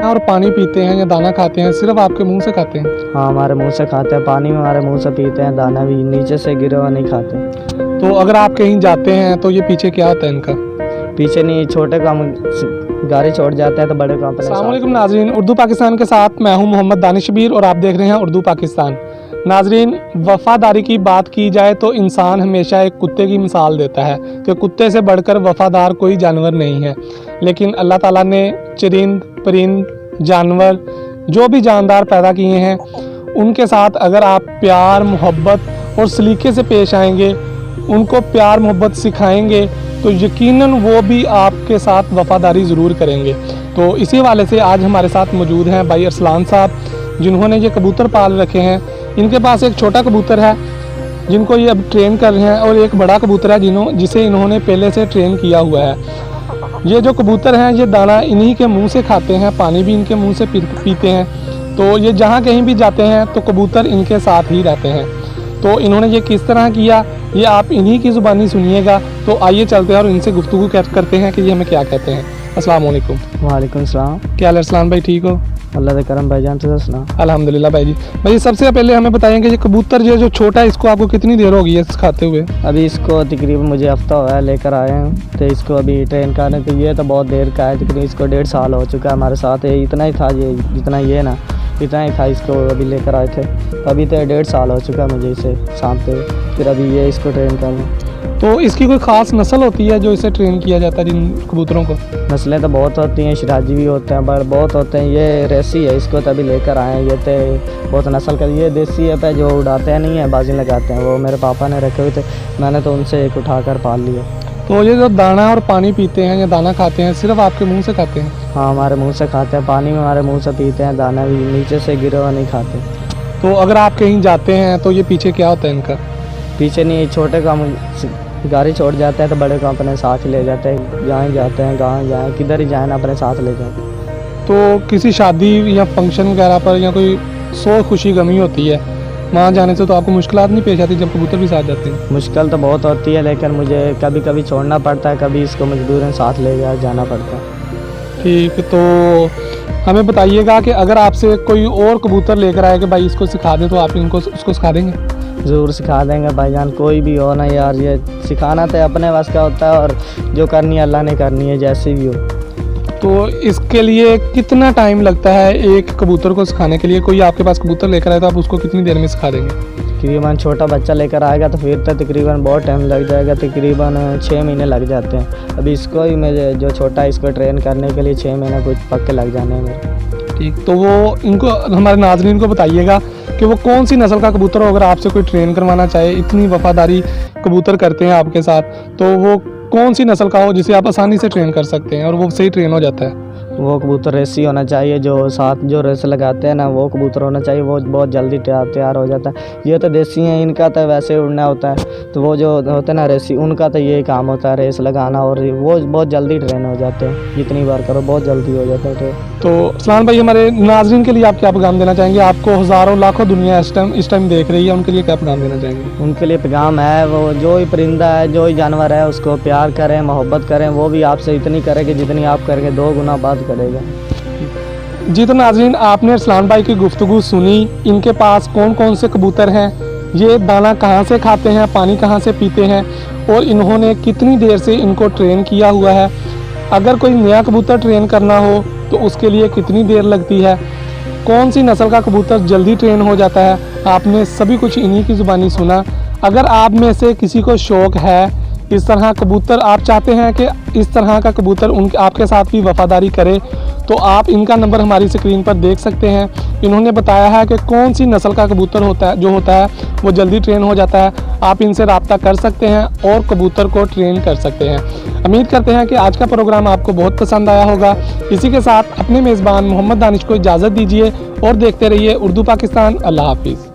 और पानी पीते हैं या दाना खाते हैं, सिर्फ आपके मुंह से खाते हैं? हाँ, हमारे मुंह से खाते हैं, पानी में हमारे मुंह से पीते हैं, दाना भी नीचे से गिरा हुआ नहीं खाते। तो अगर आप कहीं जाते हैं तो ये पीछे क्या होता है इनका? पीछे नहीं, छोटे को हम गाड़ी छोड़ जाते हैं तो बड़े को अपने अस्सलाम वालेकुम साथ। नाजरीन, उर्दू पाकिस्तान के साथ मैं हूं मोहम्मद दानिशबीर और आप देख रहे हैं उर्दू पाकिस्तान। नाजरीन, वफ़ादारी की बात की जाए तो इंसान हमेशा एक कुत्ते की मिसाल देता है कि कुत्ते से बढ़कर वफ़ादार कोई जानवर नहीं है। लेकिन अल्लाह ताला ने चरिंद परिंद जानवर जो भी जानदार पैदा किए हैं, उनके साथ अगर आप प्यार मोहब्बत और सलीके से पेश आएंगे, उनको प्यार मोहब्बत सिखाएंगे तो यकीनन वो भी आपके साथ वफ़ादारी ज़रूर करेंगे। तो इसी वाले से आज हमारे साथ मौजूद हैं भाई अरसलान साहब, जिन्होंने ये कबूतर पाल रखे हैं। इनके पास एक छोटा कबूतर है जिनको ये अब ट्रेन कर रहे हैं और एक बड़ा कबूतर है जिसे इन्होंने पहले से ट्रेन किया हुआ है। ये जो कबूतर हैं ये दाना इन्हीं के मुंह से खाते हैं, पानी भी इनके मुंह से पीते हैं। तो ये जहाँ कहीं भी जाते हैं तो कबूतर इनके साथ ही रहते हैं। तो इन्होंने ये किस तरह किया, ये आप इन्हीं की ज़ुबानी सुनिएगा। तो आइए चलते हैं और इनसे गुफ्तगू करते हैं कि ये हमें क्या कहते हैं। अस्सलाम वालेकुम। वालेकुम सलाम। क्या हाल है अरसलान भाई, ठीक हो? अल्लाह का करम भाईजान, तो सुना। अल्हम्दुलिल्लाह भाई जी। भाई सबसे पहले हमें बताएं कि ये कबूतर जो छोटा है, इसको आपको कितनी देर हो गई है खाते हुए? अभी इसको तकरीबन मुझे हफ्ता हुआ है लेकर आए हैं, तो इसको अभी ट्रेन करने तो ये तो बहुत देर का है, तकरीबन इसको 1.5 साल हो चुका है हमारे साथ। ये इतना ही था, ये जितना ये ना इतना ही था, इसको अभी लेकर आए थे। तो अभी तो 1.5 साल हो चुका है मुझे इसे सामते, फिर अभी ये इसको ट्रेन करना। तो इसकी कोई ख़ास नस्ल होती है जो इसे ट्रेन किया जाता है जिन कबूतरों को? नस्लें तो बहुत होती हैं, शिराजी भी होते हैं, बड़ बहुत होते हैं। ये रेसी है, इसको तभी लेकर आए हैं। ये तो बहुत नस्ल का, ये देसी है पे जो उड़ाते हैं नहीं है, बाजी लगाते हैं, वो मेरे पापा ने रखे हुए थे, मैंने तो उनसे एक उठाकर पाल लिया। तो ये जो दाना और पानी पीते हैं या दाना खाते हैं, सिर्फ आपके मुंह से खाते हैं? हाँ, हमारे मुंह से खाते हैं, पानी में हमारे मुंह से पीते हैं, दाना भी नीचे से गिरा हुआ नहीं खाते। तो अगर आप कहीं जाते हैं तो ये पीछे क्या होता है इनका? पीछे नहीं, छोटे को हम गाड़ी छोड़ जाते हैं तो बड़े को अपने साथ ही ले जाते हैं। जहाँ जाते हैं, गाँव जाएँ, किधर ही जाए ना, अपने साथ ले जाते हैं। तो किसी शादी या फंक्शन वगैरह पर या कोई सो खुशी गमी होती है, वहाँ जाने से तो आपको मुश्किलात नहीं पेश आती जब कबूतर भी साथ जाते हैं? मुश्किल तो बहुत होती है, लेकिन मुझे कभी कभी छोड़ना पड़ता है, कभी इसको मजबूरन साथ ले जाना पड़ता है। ठीक, तो हमें बताइएगा कि अगर आपसे कोई और कबूतर लेकर आए कि भाई इसको सिखा दें, तो आप इनको उसको सिखा देंगे? ज़रूर सिखा देंगे भाईजान, कोई भी हो ना यार, ये सिखाना तो अपने वास का होता है, और जो करनी है अल्लाह ने करनी है, जैसी भी हो। तो इसके लिए कितना टाइम लगता है एक कबूतर को सिखाने के लिए? कोई आपके पास कबूतर लेकर आए तो आप उसको कितनी देर में सिखा देंगे? तकरीबन छोटा बच्चा लेकर आएगा तो फिर तो तकरीबन बहुत टाइम लग जाएगा, तकरीबन 6 महीने लग जाते हैं। अभी इसको ही मैं जो छोटा इसको ट्रेन करने के लिए 6 महीने कुछ पक्के लग जाने हैं मेरे। ठीक, तो वो इनको हमारे नाज़रीन को बताइएगा कि वो कौन सी नस्ल का कबूतर हो, अगर आपसे कोई ट्रेन करवाना चाहे, इतनी वफ़ादारी कबूतर करते हैं आपके साथ, तो वो कौन सी नस्ल का हो जिसे आप आसानी से ट्रेन कर सकते हैं और वो सही ट्रेन हो जाता है? वो कबूतर रेसी होना चाहिए, जो साथ जो रेस लगाते हैं ना, वो कबूतर होना चाहिए, वो बहुत जल्दी तैयार हो जाता है। ये तो देसी हैं, इनका तो वैसे उड़ना होता है, तो वो जो होते हैं ना रेसी, उनका तो यही काम होता है रेस लगाना, और वो बहुत जल्दी ट्रेन हो जाते हैं, जितनी बार करो बहुत जल्दी हो जाता है ट्रेन। तो अरसलान भाई, हमारे नाज़रीन के लिए आप क्या पैगाम देना चाहेंगे? आपको हज़ारों लाखों दुनिया इस टाइम देख रही है, उनके लिए क्या पैगाम देना चाहेंगे? उनके लिए पैगाम है, वो जो ही परिंदा है, जो ही जानवर है, उसको प्यार करें, मोहब्बत करें, वो भी आपसे इतनी करेगी जितनी आप करेंगे, 2 गुना बात करेगा। जी, तो नाज़रीन, आपने अरसलान भाई की गुफ्तगू सुनी। इनके पास कौन कौन से कबूतर हैं, ये दाना कहाँ से खाते हैं, पानी कहाँ से पीते हैं, और इन्होंने कितनी देर से इनको ट्रेन किया हुआ है। अगर कोई नया कबूतर ट्रेन करना हो तो उसके लिए कितनी देर लगती है, कौन सी नस्ल का कबूतर जल्दी ट्रेन हो जाता है, आपने सभी कुछ इन्हीं की ज़ुबानी सुना। अगर आप में से किसी को शौक़ है इस तरह कबूतर, आप चाहते हैं कि इस तरह का कबूतर आपके साथ भी वफ़ादारी करे, तो आप इनका नंबर हमारी स्क्रीन पर देख सकते हैं। इन्होंने बताया है कि कौन सी नस्ल का कबूतर जो होता है वो जल्दी ट्रेन हो जाता है। आप इनसे रब्ता कर सकते हैं और कबूतर को ट्रेन कर सकते हैं। उम्मीद करते हैं कि आज का प्रोग्राम आपको बहुत पसंद आया होगा। इसी के साथ अपने मेज़बान मोहम्मद दानिश को इजाज़त दीजिए और देखते रहिए उर्दू पाकिस्तान। अल्लाह हाफिज़।